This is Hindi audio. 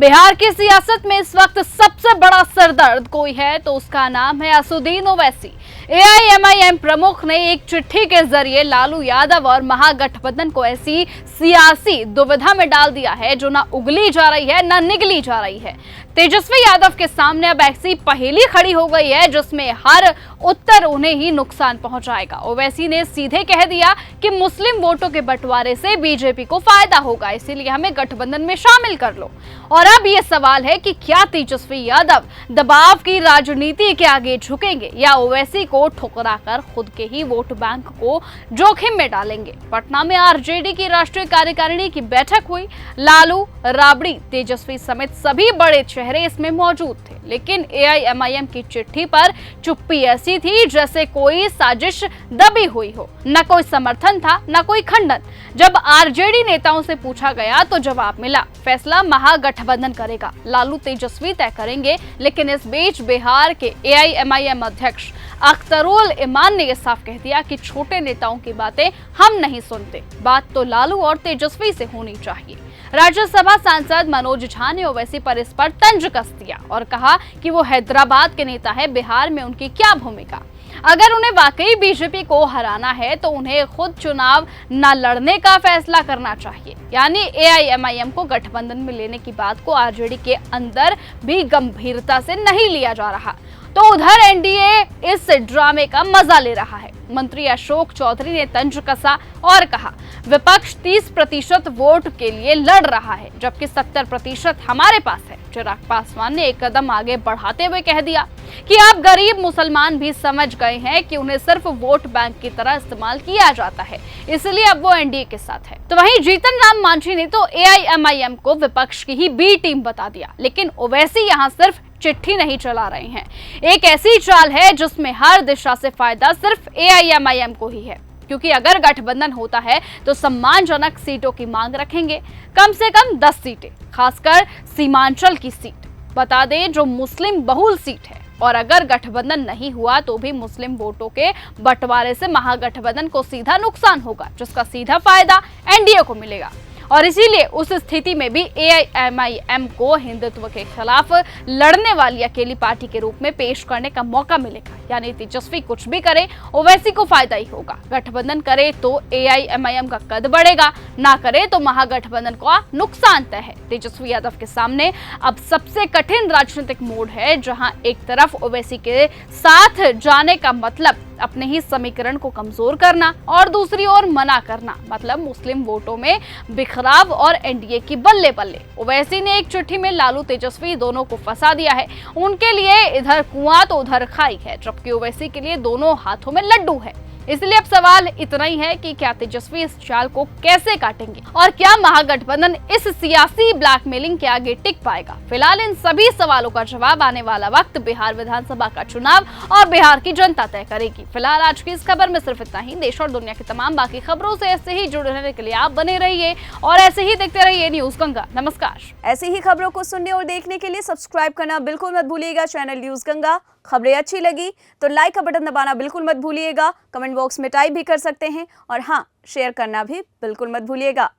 बिहार की सियासत में इस वक्त सबसे बड़ा सरदर्द कोई है तो उसका नाम है असदुद्दीन ओवैसी। एआईएमआईएम प्रमुख ने एक चिट्ठी के जरिए लालू यादव और महागठबंधन को ऐसी सियासी दुविधा में डाल दिया है जो ना उगली जा रही है ना निगली जा रही है। तेजस्वी यादव के सामने अब ऐसी पहेली खड़ी हो गई है जिसमें हर उत्तर उन्हें ही नुकसान पहुंचाएगा। ओवैसी ने सीधे कह दिया कि मुस्लिम वोटों के बंटवारे से बीजेपी को फायदा होगा, इसीलिए हमें गठबंधन में शामिल कर लो। और अब ये सवाल है कि क्या तेजस्वी यादव दबाव की राजनीति के आगे झुकेंगे या ओवैसी को ठुकराकर खुद के ही वोट बैंक को जोखिम में डालेंगे। पटना में आरजेडी की राष्ट्रीय कार्यकारिणी की बैठक हुई। लालू, राबड़ी, तेजस्वी समेत सभी बड़े चेहरे इसमें मौजूद थे, लेकिन एआईएमआईएम की चिट्ठी पर चुप्पी ऐसी थी जैसे कोई साजिश दबी हुई हो। न कोई समर्थन था न कोई खंडन। जब आरजेडी नेताओं से पूछा गया तो जवाब मिला, फैसला महागठबंधन करेगा, लालू तेजस्वी तय करेंगे। लेकिन इस बीच बिहार के एआईएमआईएम अध्यक्ष अख्तरुल इमान ने यह साफ कह दिया कि छोटे नेताओं की बातें हम नहीं सुनते, बात तो लालू और तेजस्वी से होनी चाहिए। राज्यसभा सांसद मनोज झा ने ओवैसी पर इस पर तंज कस दिया और कहा कि वो हैदराबाद के नेता है, बिहार में उनकी क्या भूमिका। अगर उन्हें वाकई बीजेपी को हराना है तो उन्हें खुद चुनाव न लड़ने का फैसला करना चाहिए। यानी एआईएमआईएम को गठबंधन में लेने की बात को आरजेडी के अंदर भी गंभीरता से नहीं लिया जा रहा, तो उधर एनडीए इस ड्रामे का मजा ले रहा है। मंत्री अशोक चौधरी ने तंज कसा और कहा, विपक्ष 30% वोट के लिए लड़ रहा है जबकि 70% हमारे पास है। चिराग पासवान ने एक कदम आगे बढ़ाते हुए कह दिया कि आप गरीब मुसलमान भी समझ गए हैं कि उन्हें सिर्फ वोट बैंक की तरह इस्तेमाल किया जाता है, इसलिए अब वो एनडीए के साथ है। तो वहीं जीतन राम मांझी ने तो एआईएमआईएम को विपक्ष की ही बी टीम बता दिया, लेकिन ओवैसी यहाँ सिर्फ चिट्ठी नहीं चला रहे हैं। एक ऐसी चाल है जिसमें हर दिशा से फायदा सिर्फ एआईएमआईएम को ही है, क्योंकि अगर गठबंधन होता है तो सम्मानजनक सीटों की मांग रखेंगे, कम से कम 10 सीटें, खासकर सीमांचल की सीट बता दें जो मुस्लिम बहुल सीट है। और अगर गठबंधन नहीं हुआ तो भी मुस्लिम वोटों के बंटवारे से महागठबंधन को सीधा नुकसान होगा, जिसका सीधा फायदा एनडीए को मिलेगा। और इसीलिए उस स्थिति में भी एआईएमआईएम को हिंदुत्व के खिलाफ लड़ने वाली अकेली पार्टी के रूप में पेश करने का मौका मिलेगा। यानी तेजस्वी कुछ भी करे ओवैसी को फायदा ही होगा। गठबंधन करे तो एआईएमआईएम का कद बढ़ेगा, ना करे तो महागठबंधन का नुकसान तय है। तेजस्वी यादव के सामने अब सबसे कठिन राजनीतिक मोड़ है, जहां एक तरफ ओवैसी के साथ जाने का मतलब अपने ही समीकरण को कमजोर करना और दूसरी ओर मना करना मतलब मुस्लिम वोटों में बिखराव और एनडीए की बल्ले बल्ले। ओवैसी ने एक चिट्ठी में लालू तेजस्वी दोनों को फंसा दिया है। उनके लिए इधर कुआं तो उधर खाई है, जबकि ओवैसी के लिए दोनों हाथों में लड्डू है। इसलिए अब सवाल इतना ही है कि क्या तेजस्वी इस चाल को कैसे काटेंगे और क्या महागठबंधन इस सियासी ब्लैकमेलिंग के आगे टिक पाएगा। फिलहाल इन सभी सवालों का जवाब आने वाला वक्त बिहार विधानसभा का चुनाव और बिहार की जनता तय करेगी। फिलहाल आज की इस खबर में सिर्फ इतना ही। देश और दुनिया की तमाम बाकी खबरों से ऐसे ही जुड़े रहने के लिए आप बने रहिए और ऐसे ही देखते रहिए न्यूज गंगा। नमस्कार। ऐसे ही खबरों को सुनने और देखने के लिए सब्सक्राइब करना बिल्कुल मत भूलिएगा चैनल न्यूज गंगा। खबरें अच्छी लगी तो लाइक का बटन दबाना बिल्कुल मत भूलिएगा। कमेंट बॉक्स में टाइप भी कर सकते हैं और हाँ, शेयर करना भी बिल्कुल मत भूलिएगा।